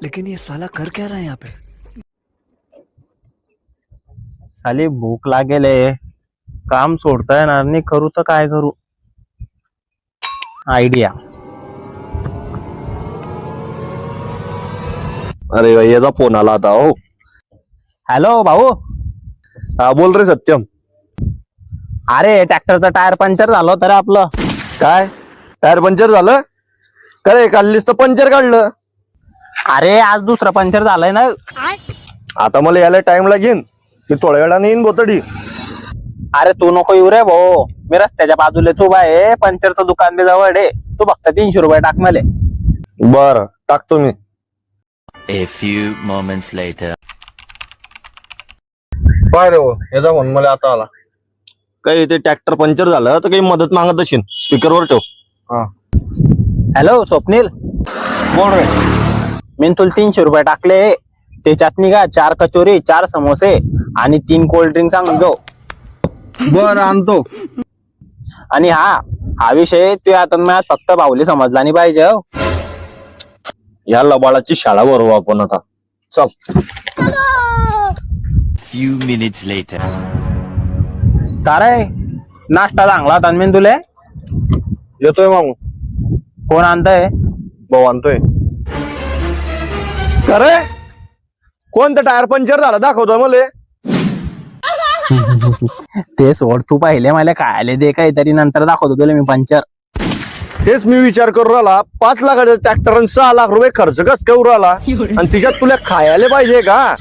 लेकिन ये साला कर क्या रहा है यहाँ पे? साली भूक लागेले, काम सोडता येणार नाही, करू तर काय करू. आयडिया. अरे याचा फोन आला आता. हो हॅलो भाऊ. हा बोल रे सत्यम. अरे ट्रॅक्टरचं टायर पंक्चर झालं तर आपलं. काय टायर पंक्चर झालं? काय काढलीस तर पंक्चर काढलं? अरे आज दुसरं पंक्चर झालंय ना. आता मला यायला टाइम लागेल, मी थोड्या वेळाने येईन बोतडी. अरे तू नको येऊ रे भाऊ, मी रस्त्याच्या बाजूला उभा आहे, पंक्चरचं दुकान बी जवळ आहे. तू फक्त 300 रुपये टाक मले. बर टाकतो मी. A few moments later. काय रे हो याचा फोन मला आता आला. काही ते ट्रॅक्टर पंक्चर झालं तर काही मदत मागत असेल, स्पीकरवर ठेव. हा हॅलो स्वप्नील. बोल रे. मी तुला 300 रुपये टाकले, त्याच्यात निघा 4 कचोरी, 4 समोसे आणि 3 कोल्ड ड्रिंक सांगून दो. बर आणतो. आणि हा विषय तू आता मला फक्त भाऊली समजला नाही पाहिजे. हो या लबाडाची शाळा भरवू आपण आता. चल. Few minutes later. काय नाश्ता चांगला होता मी तुले. येतोय मामू. कोण आणतंय? भाऊ आणतोय. अरे कोणतं टायर पंक्चर झालं दाखवतोय मला. ते सोड, तू पहिले मला खायला दे काहीतरी, नंतर दाखवतो तुला मी पंक्चर. तेच मी विचार करू राहिला, 5 लाखाचा ट्रॅक्टर आणि 6 लाख रुपये खर्च कस करू राहिला, आणि तिच्यात तुला खायला पाहिजे का?